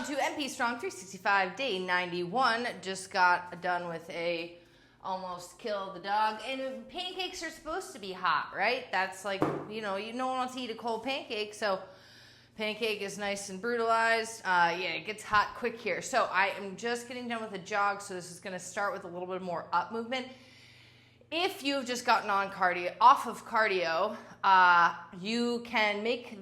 to MP Strong 365 day 91. Just got done with a almost kill the dog. And pancakes are supposed to be hot, right? That's like, no one wants to eat a cold pancake, so pancake is nice and brutalized. Yeah, it gets hot quick here. So I am just getting done with a jog, so this is going to start with a little bit more up movement. If you've just gotten off of cardio, you can make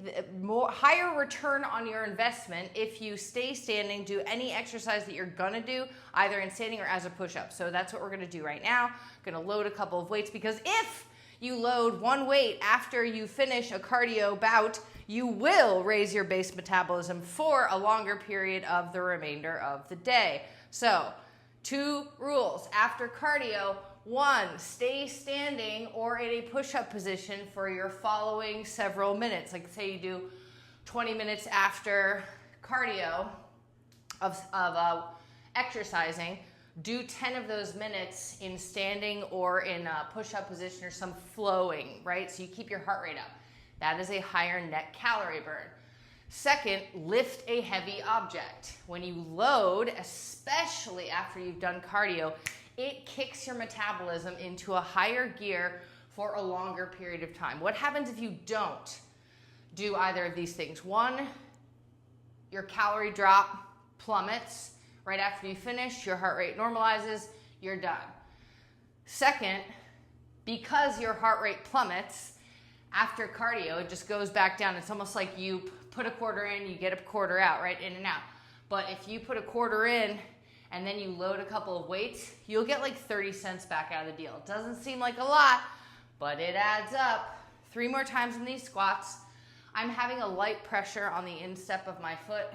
higher return on your investment if you stay standing, do any exercise that you're gonna do, either in standing or as a push-up. So that's what we're gonna do right now. I'm gonna load a couple of weights, because if you load one weight after you finish a cardio bout, you will raise your base metabolism for a longer period of the remainder of the day. So 2 rules after cardio. 1, stay standing or in a push-up position for your following several minutes. Like say you do 20 minutes after cardio of exercising, do 10 of those minutes in standing or in a push-up position or some flowing, right? So you keep your heart rate up. That is a higher net calorie burn. Second, lift a heavy object. When you load, especially after you've done cardio, it kicks your metabolism into a higher gear for a longer period of time. What happens if you don't do either of these things? 1, your calorie drop plummets. Right after you finish, your heart rate normalizes, you're done. Second, because your heart rate plummets, after cardio, it just goes back down. It's almost like you put a quarter in, you get a quarter out, right? In and out. But if you put a quarter in, and then you load a couple of weights, you'll get like 30 cents back out of the deal. It doesn't seem like a lot, but it adds up. 3 more times in these squats. I'm having a light pressure on the instep of my foot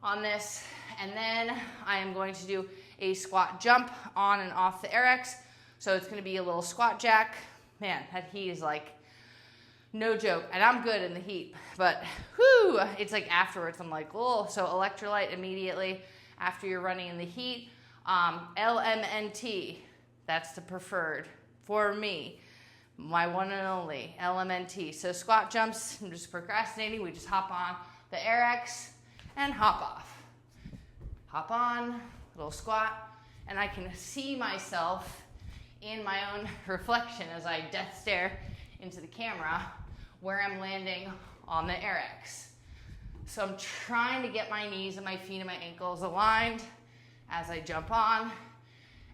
on this, and then I am going to do a squat jump on and off the RX. So it's gonna be a little squat jack. Man, that heat is like no joke, and I'm good in the heat, but whoo, it's like afterwards I'm like, oh, so electrolyte immediately. After you're running in the heat, LMNT, that's the preferred for me, my one and only, LMNT. So squat jumps, I'm just procrastinating, we just hop on the RX and hop off. Hop on, little squat, and I can see myself in my own reflection as I death stare into the camera where I'm landing on the RX. So I'm trying to get my knees and my feet and my ankles aligned as I jump on.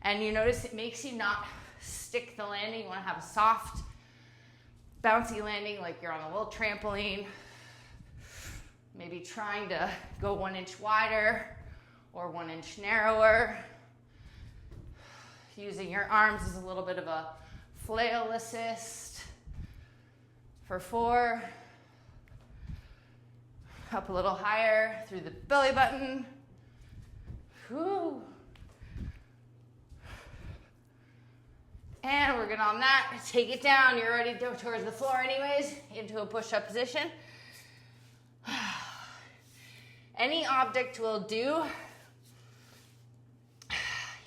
And you notice it makes you not stick the landing. You want to have a soft, bouncy landing like you're on a little trampoline. Maybe trying to go 1 inch wider or 1 inch narrower. Using your arms as a little bit of a flail assist. For 4. Up a little higher through the belly button. Whew. And we're good on that. Take it down. You're already towards the floor anyways, into a push-up position. Any object will do.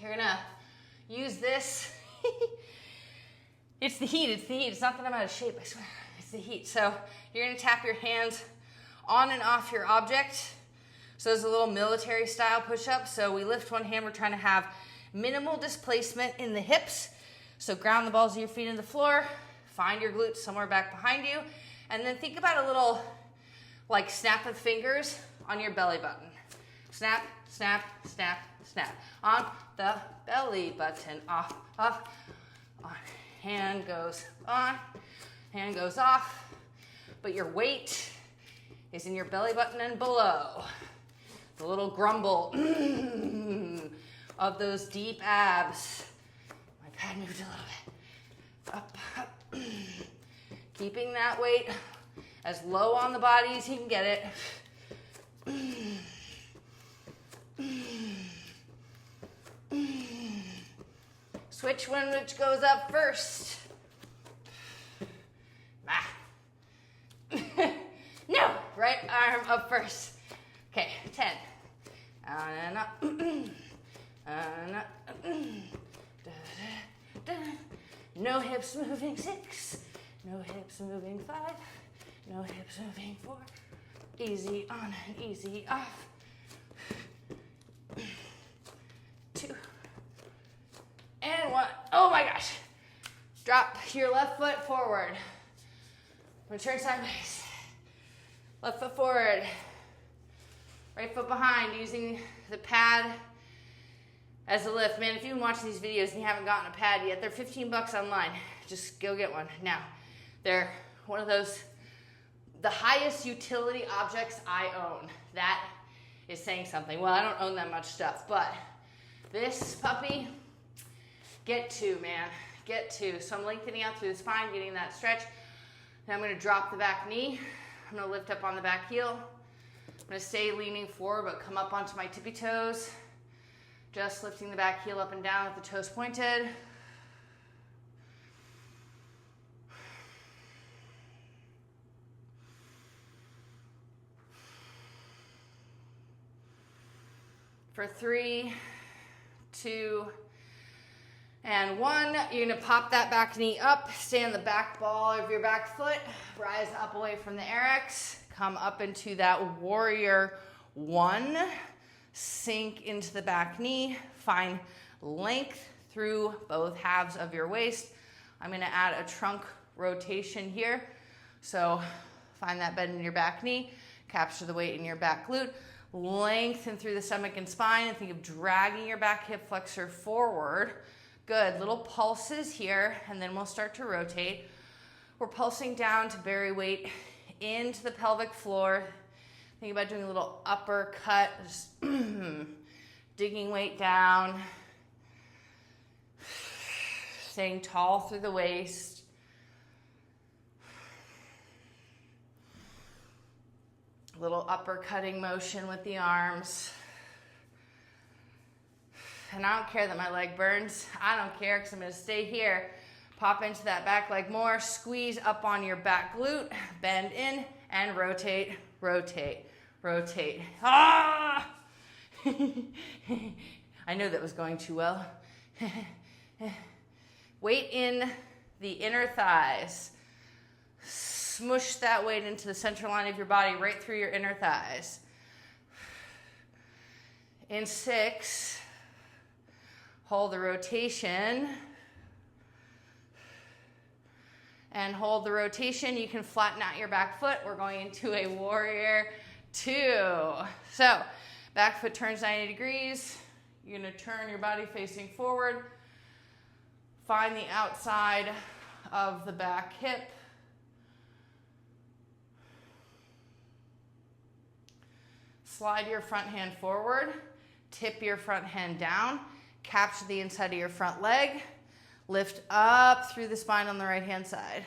You're gonna use this. It's the heat, It's not that I'm out of shape, I swear. It's the heat. So you're gonna tap your hands on and off your object. So it's a little military style push-up. So we lift one hand, we're trying to have minimal displacement in the hips. So ground the balls of your feet in the floor, find your glutes somewhere back behind you, and then think about a little like snap of fingers on your belly button. Snap, snap, snap, snap. On the belly button, off, off, on. Hand goes on, hand goes off, but your weight is in your belly button and below. The little grumble of those deep abs. My pad moved a little bit. Up, up. Keeping that weight as low on the body as you can get it. Switch one which goes up first. No, right arm up first. Okay, 10. On and up. On and up. No hips moving 6. No hips moving 5. No hips moving 4. Easy on and easy off. 2 and 1. Oh my gosh. Drop your left foot forward. I'm gonna turn sideways. Left foot forward. Right foot behind, using the pad as a lift. Man, if you've been watching these videos and you haven't gotten a pad yet, they're $15 online. Just go get one. Now, they're one of those, the highest utility objects I own. That is saying something. Well, I don't own that much stuff, but this puppy, get to, man, get to. So I'm lengthening out through the spine, getting that stretch. Now I'm gonna drop the back knee. I'm gonna lift up on the back heel. I'm gonna stay leaning forward, but come up onto my tippy toes. Just lifting the back heel up and down with the toes pointed. For 3, 2, and 1. You're gonna pop that back knee up, stay on the back ball of your back foot, rise up away from the RX, come up into that warrior 1, sink into the back knee, find length through both halves of your waist. I'm gonna add a trunk rotation here. So find that bend in your back knee, capture the weight in your back glute, lengthen through the stomach and spine, and think of dragging your back hip flexor forward. Good, little pulses here, and then we'll start to rotate. We're pulsing down to bury weight into the pelvic floor. Think about doing a little uppercut, just digging weight down, staying tall through the waist. A little uppercutting motion with the arms. And I don't care that my leg burns. I don't care because I'm going to stay here. Pop into that back leg more. Squeeze up on your back glute. Bend in and rotate, rotate, rotate. Ah! I know that was going too well. Weight in the inner thighs. Smush that weight into the center line of your body, right through your inner thighs. In 6, hold the rotation. And hold the rotation. You can flatten out your back foot. We're going into a warrior 2. So, back foot turns 90 degrees. You're gonna turn your body facing forward. Find the outside of the back hip. Slide your front hand forward, tip your front hand down, capture the inside of your front leg, lift up through the spine on the right hand side.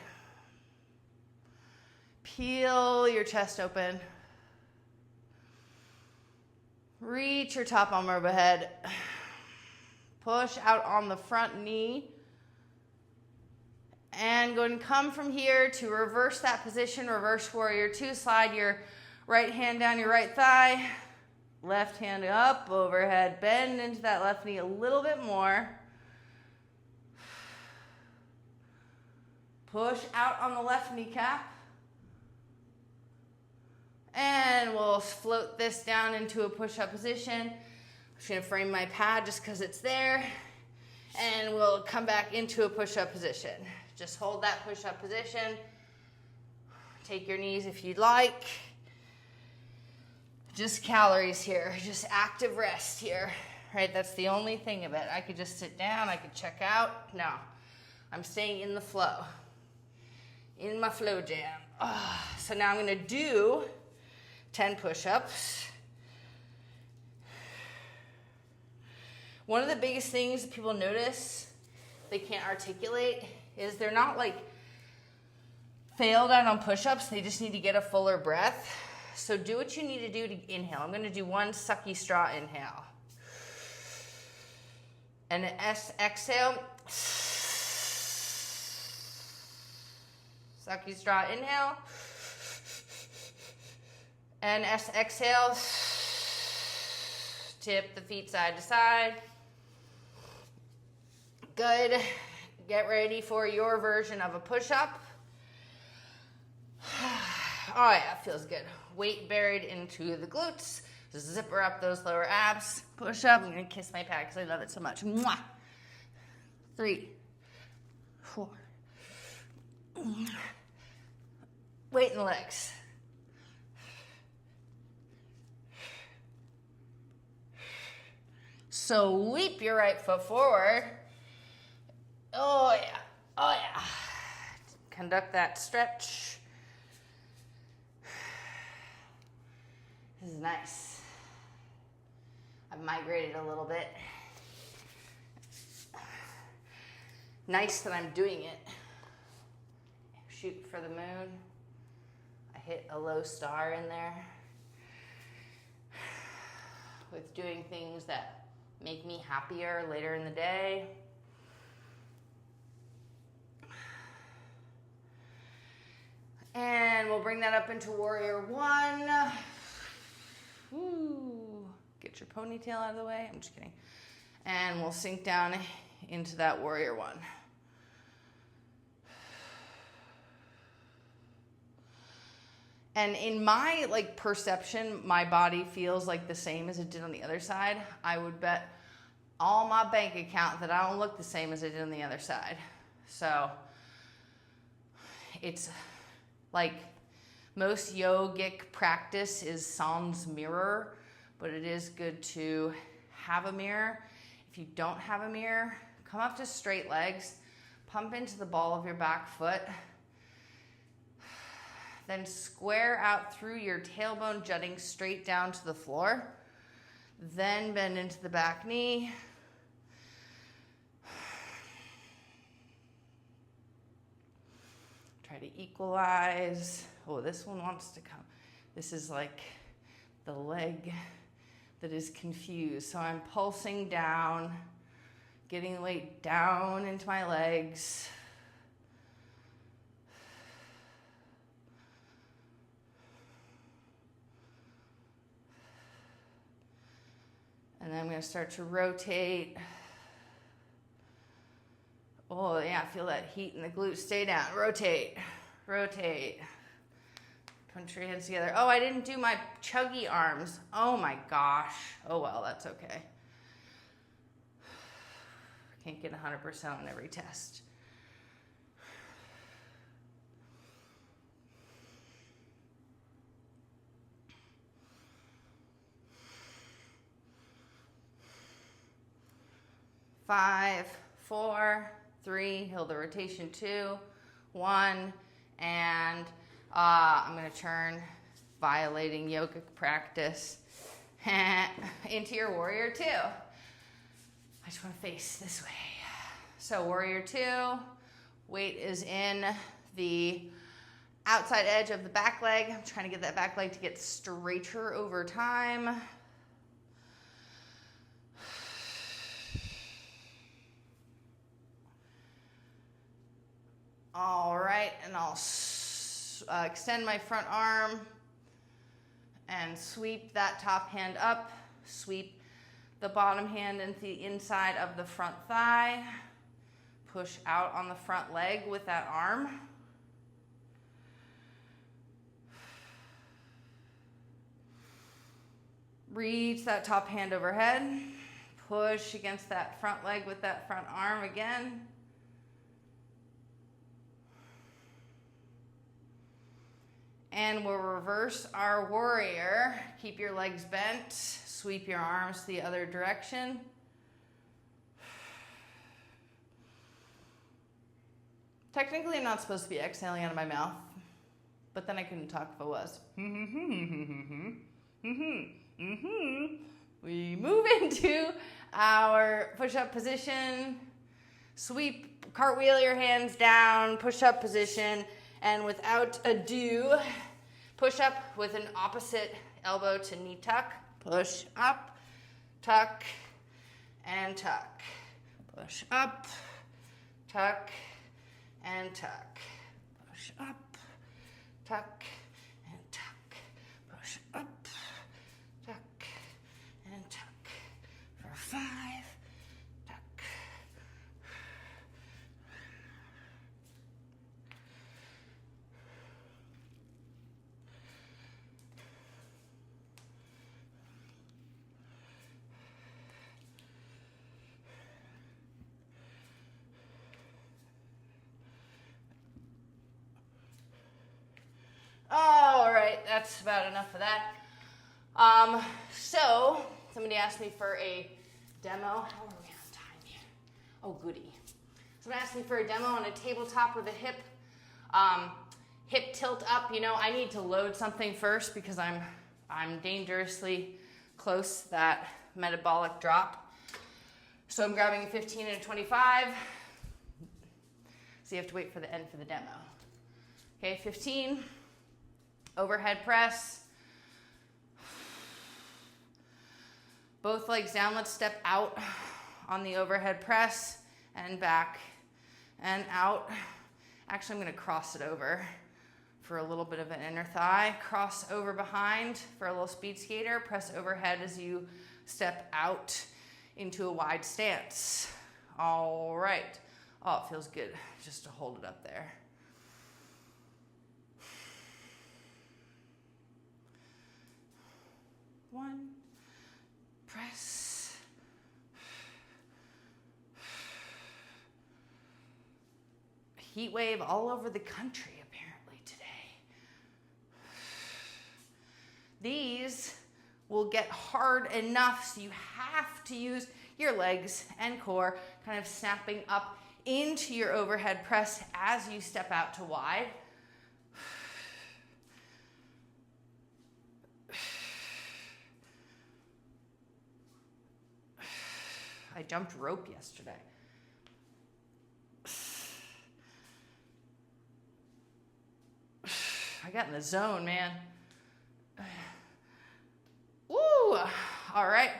Peel your chest open. Reach your top arm overhead. Push out on the front knee. And go and come from here to reverse that position, reverse warrior 2. Slide your right hand down your right thigh, left hand up, overhead, bend into that left knee a little bit more. Push out on the left kneecap. And we'll float this down into a push-up position. I'm just gonna frame my pad just because it's there. And we'll come back into a push-up position. Just hold that push-up position. Take your knees if you'd like. Just calories here, just active rest here, right? That's the only thing of it. I could just sit down, I could check out. No, I'm staying in the flow, in my flow jam. So now I'm gonna do 10 push-ups. One of the biggest things that people notice they can't articulate is they're not like failed out on push-ups, they just need to get a fuller breath. So do what you need to do to inhale. I'm going to do 1 sucky straw inhale. And an exhale. Sucky straw inhale. And exhale. Tip the feet side to side. Good. Get ready for your version of a push-up. Oh yeah, feels good. weight buried into the glutes. Zipper up those lower abs. Push up. I'm gonna kiss my pad because I love it so much. Mwah. 3, 4. Weight in the legs. Sweep your right foot forward. Oh yeah, oh yeah. Conduct that stretch. This is nice. I've migrated a little bit. Nice that I'm doing it. Shoot for the moon. I hit a low star in there. With doing things that make me happier later in the day. And we'll bring that up into warrior one. Ooh, get your ponytail out of the way. I'm just kidding. And we'll sink down into that warrior one. And in my perception, my body feels like the same as it did on the other side. I would bet all my bank account that I don't look the same as I did on the other side. So it's like most yogic practice is sans mirror, but it is good to have a mirror. If you don't have a mirror, come up to straight legs, pump into the ball of your back foot, then square out through your tailbone, jutting straight down to the floor. Then bend into the back knee. Try to equalize. Oh, this one wants to come. This is like the leg that is confused. So I'm pulsing down, getting the weight down into my legs. And then I'm going to start to rotate. Oh, yeah, feel that heat in the glutes. Stay down. Rotate. Rotate. Punch your hands together. Oh, I didn't do my chuggy arms. Oh, my gosh. Oh, well, that's okay. Can't get 100% on every test. Five, 4, 3, hold the rotation, 2, 1, and I'm going to turn, violating yogic practice, into your warrior 2. I just want to face this way. So warrior 2, weight is in the outside edge of the back leg. I'm trying to get that back leg to get straighter over time. All right, and I'll extend my front arm and sweep that top hand up, sweep the bottom hand into the inside of the front thigh, push out on the front leg with that arm. Reach that top hand overhead, push against that front leg with that front arm again. And we'll reverse our warrior. Keep your legs bent. Sweep your arms the other direction. Technically, I'm not supposed to be exhaling out of my mouth, but then I couldn't talk if I was. We move into our push-up position. Sweep, cartwheel your hands down, push-up position. And without ado, push up with an opposite elbow to knee tuck. Push up, tuck, and tuck. Push up, tuck, and tuck. Push up, tuck, and tuck. Push up, tuck, and tuck. For 5, tuck. that's about enough of that. So somebody asked me for a demo. How are we on time here? Oh, goody. Someone asked me for a demo on a tabletop with a hip tilt up. You know, I need to load something first because I'm dangerously close to that metabolic drop. So I'm grabbing a 15 and a 25. So you have to wait for the end for the demo. Okay, 15, overhead press. Both legs down, let's step out on the overhead press and back and out. Actually, I'm gonna cross it over for a little bit of an inner thigh. Cross over behind for a little speed skater. Press overhead as you step out into a wide stance. All right. Oh, it feels good just to hold it up there. One, press. Heat wave all over the country apparently today. These will get hard enough so you have to use your legs and core kind of snapping up into your overhead press as you step out to wide. I jumped rope yesterday. I got in the zone, man. Woo! All right.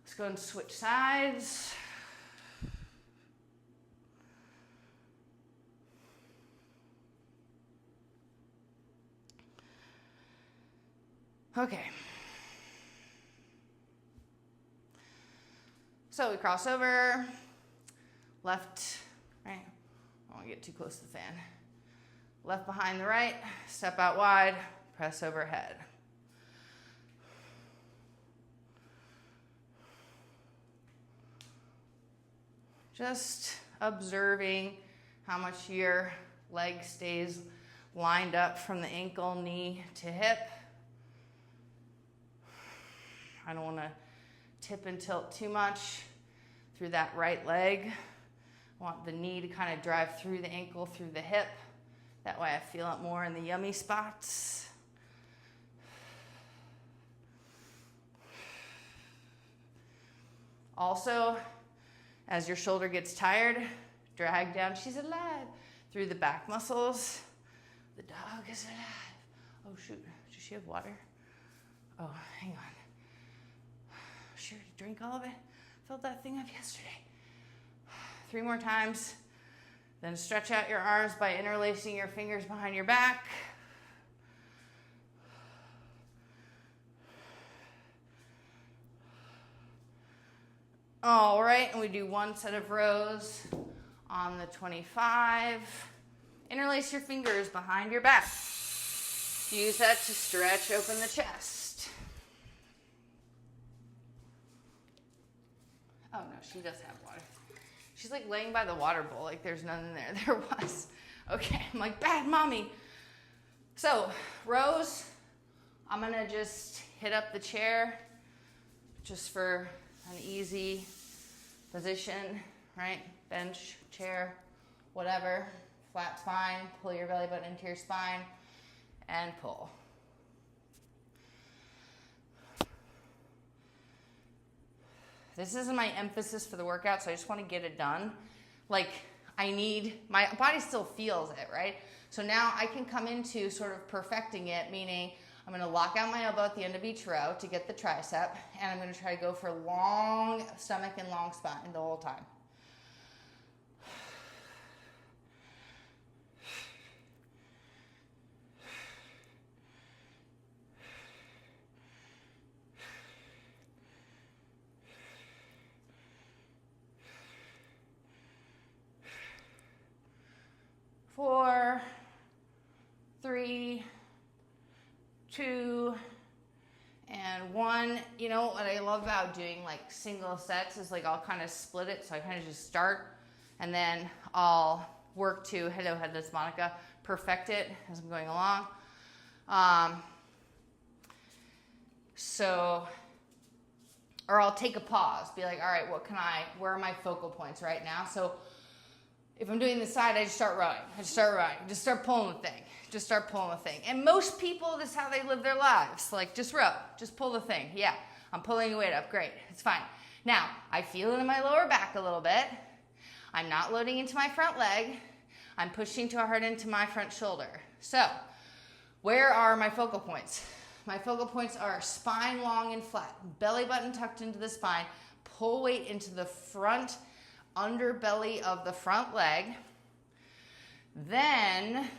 Let's go and switch sides. Okay. So we cross over, left, right? I don't want to get too close to the fan. Left behind the right, step out wide, press overhead. Just observing how much your leg stays lined up from the ankle, knee to hip. I don't want to tip and tilt too much through that right leg. I want the knee to kind of drive through the ankle, through the hip. That way I feel it more in the yummy spots. Also, as your shoulder gets tired, drag down, she's alive, through the back muscles. The dog is alive. Oh shoot, does she have water? Oh, hang on. Sure to drink all of it. Filled that thing up yesterday. 3 more times. Then stretch out your arms by interlacing your fingers behind your back. All right, and we do 1 set of rows on the 25. Interlace your fingers behind your back. Use that to stretch open the chest. Oh no, she does have water. She's like laying by the water bowl like there's none in there. There was. Okay, I'm like, bad mommy. So, rows, I'm gonna just hit up the chair just for an easy position, right? Bench, chair, whatever. Flat spine, pull your belly button into your spine and pull. This isn't my emphasis for the workout, so I just want to get it done. Like, my body still feels it, right? So now I can come into sort of perfecting it, meaning I'm going to lock out my elbow at the end of each row to get the tricep, and I'm going to try to go for long stomach and long spine the whole time. Four, 3, 2, and 1. You know what I love about doing like single sets is like I'll kind of split it. So I kind of just start and then I'll work to, hello, headless Monica, perfect it as I'm going along. So, or I'll take a pause, be like, all right, where are my focal points right now? So if I'm doing the side, I just start rowing. Just start pulling the thing. And most people, this is how they live their lives. Like, just row, just pull the thing. Yeah, I'm pulling the weight up, great, it's fine. Now, I feel it in my lower back a little bit. I'm not loading into my front leg. I'm pushing too hard into my front shoulder. So, where are my focal points? My focal points are spine long and flat, belly button tucked into the spine, pull weight into the front underbelly of the front leg. Then,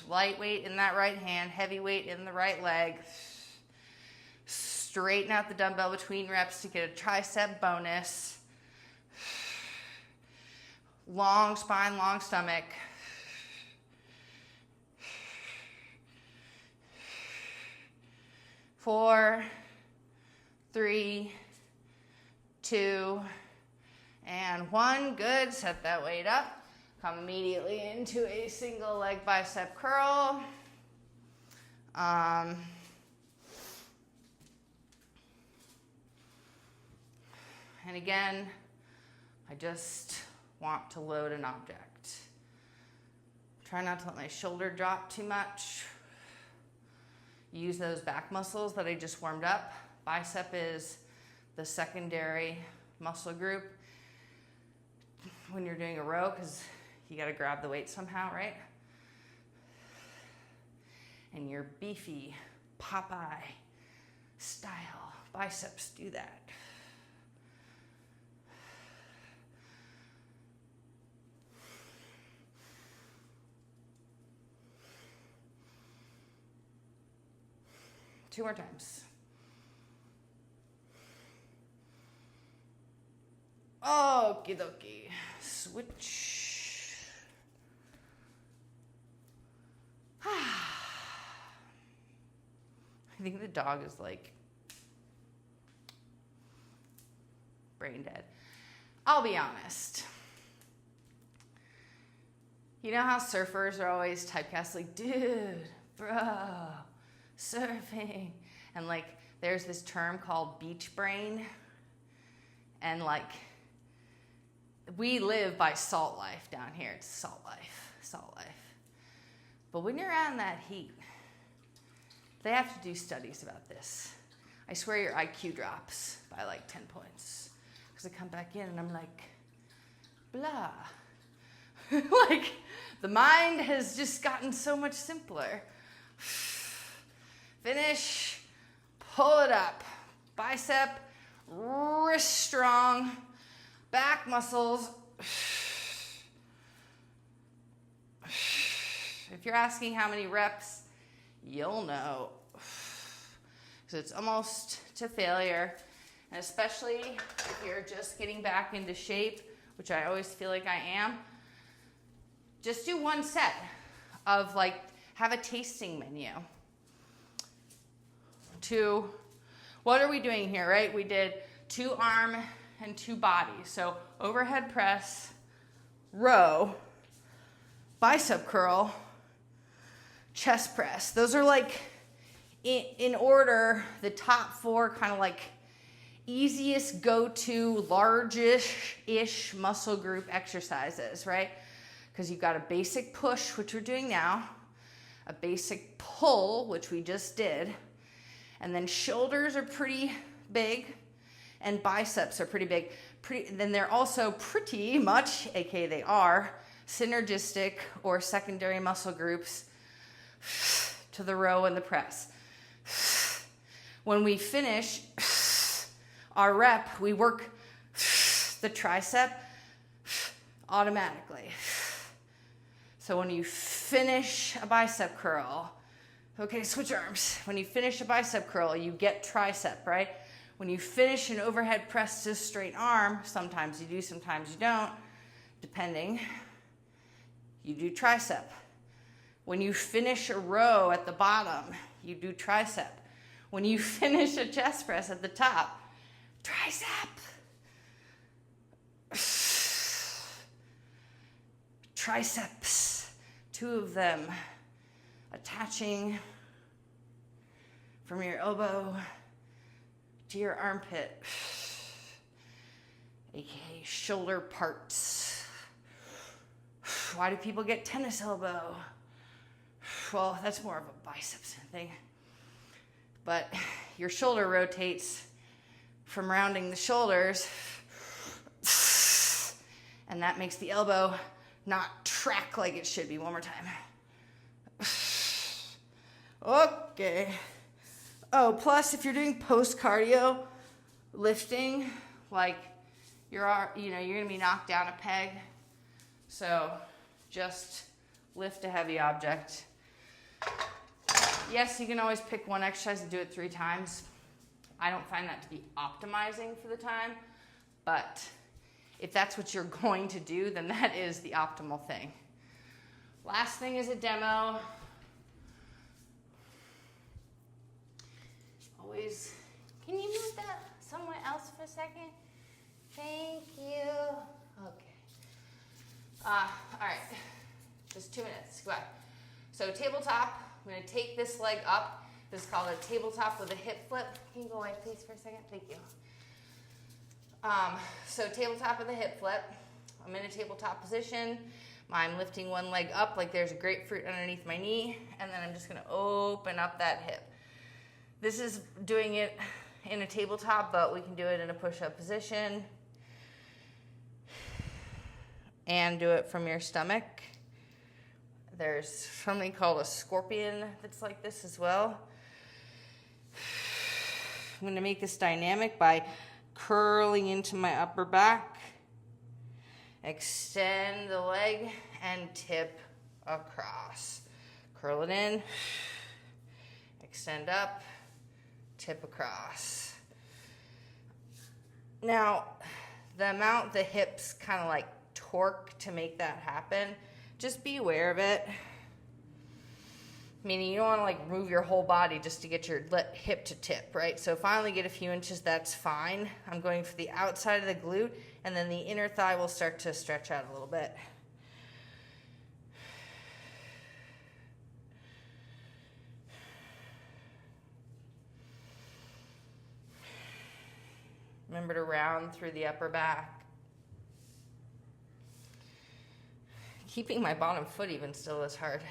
light weight in that right hand, heavy weight in the right leg. Straighten out the dumbbell between reps to get a tricep bonus. Long spine, long stomach. Four, 3, 2, and 1. Good. Set that weight up. Come immediately into a single leg bicep curl. And again, I just want to load an object. Try not to let my shoulder drop too much. Use those back muscles that I just warmed up. Bicep is the secondary muscle group when you're doing a row, because you got to grab the weight somehow, right? And your beefy Popeye style biceps do that. Two more times. Okie dokie. Switch. I think the dog is like brain dead. I'll be honest. You know how surfers are always typecast like, dude, bro, surfing, and like there's this term called beach brain, and like we live by salt life down here. It's salt life. But when you're out in that heat, they have to do studies about this. I swear your IQ drops by like 10 points because I come back in and I'm like, blah. Like the mind has just gotten so much simpler. Finish, pull it up. Bicep, wrist strong, back muscles. If you're asking how many reps, you'll know. So it's almost to failure. And especially if you're just getting back into shape, which I always feel like I am, just do one set of like, have a tasting menu. What are we doing here, right? We did 2 arm and 2 body. So overhead press, row, bicep curl, chest press. Those are like, in order, the top 4 kind of like easiest go-to largish-ish muscle group exercises, right? Because you've got a basic push, which we're doing now, a basic pull, which we just did, and then shoulders are pretty big, and biceps are pretty big. Then they're also pretty much, aka they are, synergistic or secondary muscle groups to the row and the press. When we finish our rep, we work the tricep automatically. So when you finish a bicep curl, okay, switch arms. When you finish a bicep curl, you get tricep, right? When you finish an overhead press to straight arm, sometimes you do, sometimes you don't, depending, you do tricep. When you finish a row at the bottom, you do tricep. When you finish a chest press at the top, tricep. Triceps. two of them attaching from your elbow to your armpit, aka shoulder parts. Why do people get tennis elbow? Well, that's more of a biceps thing. But your shoulder rotates from rounding the shoulders, and that makes the elbow not track like it should be. One more time. Okay. Oh, plus if you're doing post-cardio lifting, like you're gonna be knocked down a peg. So just lift a heavy object. Yes, you can always pick one exercise and do it 3 times. I don't find that to be optimizing for the time, but if that's what you're going to do, then that is the optimal thing. Last thing is a demo. Always, can you move that somewhere else for a second? Thank you. Okay. All right, just 2 minutes, go ahead. So tabletop, I'm gonna take this leg up. This is called a tabletop with a hip flip. Can you go away please for a second? Thank you. So tabletop with a hip flip. I'm in a tabletop position. I'm lifting one leg up like there's a grapefruit underneath my knee, and then I'm just gonna open up that hip. This is doing it in a tabletop, but we can do it in a push-up position and do it from your stomach. There's something called a scorpion that's like this as well. I'm gonna make this dynamic by curling into my upper back, extend the leg, and tip across. Curl it in, extend up, tip across. Now, the amount the hips kind of like torque to make that happen, just be aware of it. Meaning you don't want to like move your whole body just to get your hip to tip, right? So if I only get a few inches, that's fine. I'm going for the outside of the glute, and then the inner thigh will start to stretch out a little bit. Remember to round through the upper back. Keeping my bottom foot even still is hard.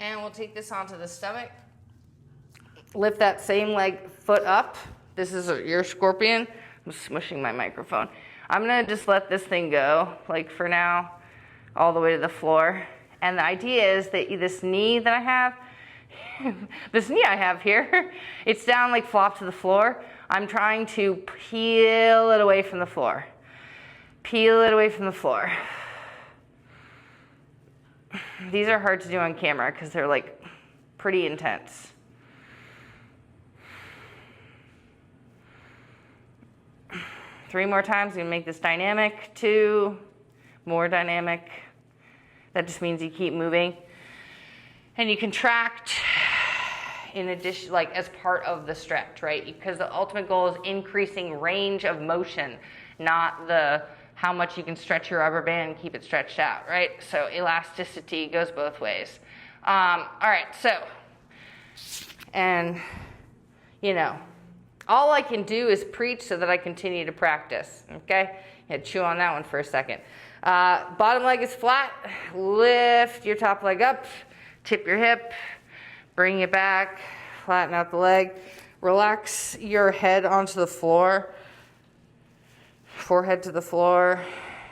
And we'll take this onto the stomach. Lift that same foot up. This is your scorpion. I'm smushing my microphone. I'm gonna just let this thing go, like for now, all the way to the floor. And the idea is that this knee that I have, this knee I have here, it's down like flop to the floor. I'm trying to peel it away from the floor. Peel it away from the floor. These are hard to do on camera because they're like pretty intense. Three more times, we make this dynamic. 2 more dynamic. That just means you keep moving. And you contract in addition, like as part of the stretch, right? Because the ultimate goal is increasing range of motion, not the how much you can stretch your rubber band and keep it stretched out, right? So elasticity goes both ways. All right, so, and all I can do is preach so that I continue to practice, okay? Chew on that one for a second. Bottom leg is flat. Lift your top leg up, tip your hip, bring it back, flatten out the leg. Relax your head onto the floor. Forehead to the floor.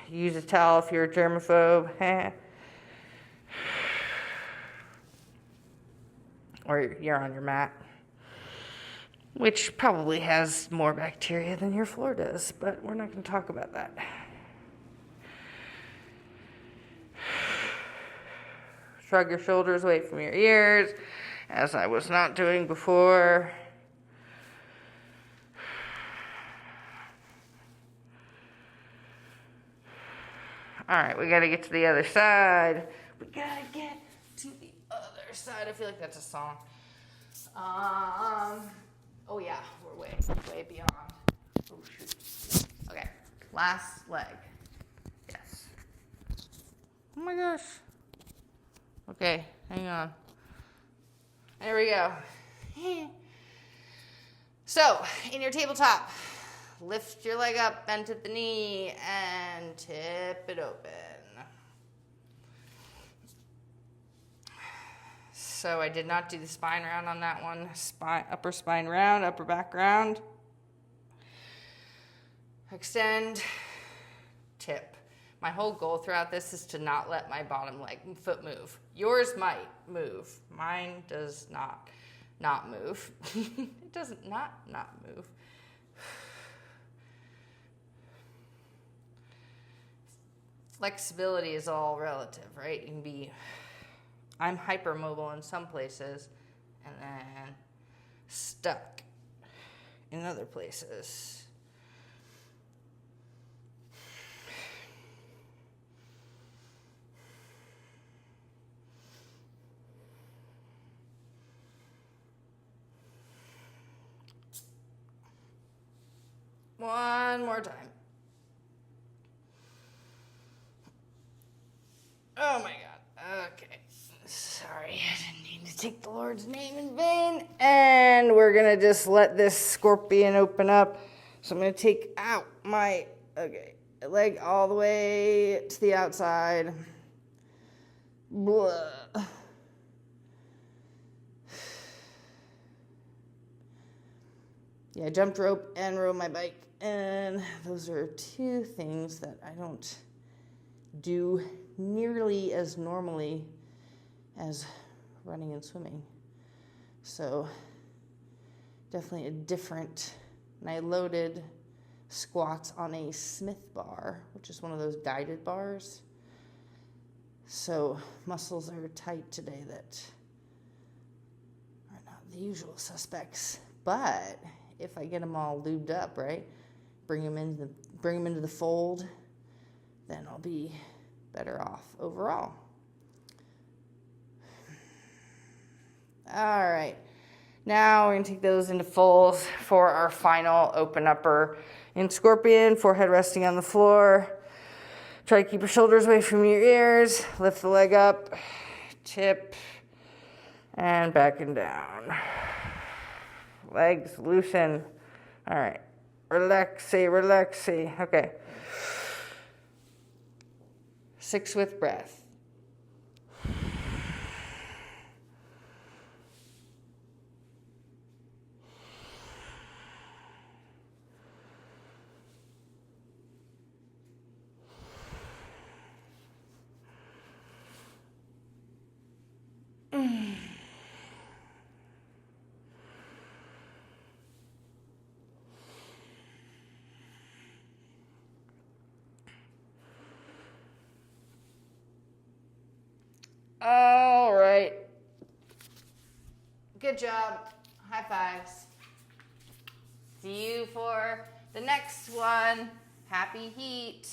Use a towel if you're a germaphobe. Or you're on your mat, which probably has more bacteria than your floor does, but we're not going to talk about that. Shrug your shoulders away from your ears, as I was not doing before. All right, we got to get to the other side. We got to get to the other side. I feel like that's a song. Oh yeah, way beyond. Oh, shoot. Okay, last leg. Yes. Oh my gosh. Okay, hang on. There we go. So, in your tabletop, lift your leg up, bend at the knee, and tip it open. So I did not do the spine round on that one. Upper spine round, upper back round. Extend, tip. My whole goal throughout this is to not let my bottom foot move. Yours might move. Mine does not move. It doesn't not move. Flexibility is all relative, right? You can be, I'm hypermobile in some places and then stuck in other places. One more time. Oh my God. Okay. Sorry, I didn't mean to take the Lord's name in vain. And we're going to just let this scorpion open up. So I'm going to take out my leg all the way to the outside. Blah. Yeah, I jumped rope and rode my bike. And those are two things that I don't do nearly as normally as running and swimming. So definitely a different, and I loaded squats on a Smith bar, which is one of those guided bars. So muscles are tight today that are not the usual suspects. But if I get them all lubed up, right, bring them into the fold, then I'll be better off overall. All right, now we're gonna take those into folds for our final open upper in scorpion, forehead resting on the floor. Try to keep your shoulders away from your ears, lift the leg up, tip, and back and down. Legs loosen. All right, relaxy. Okay. 6 with breath. All right. Good job. High fives. See you for the next one. Happy heat.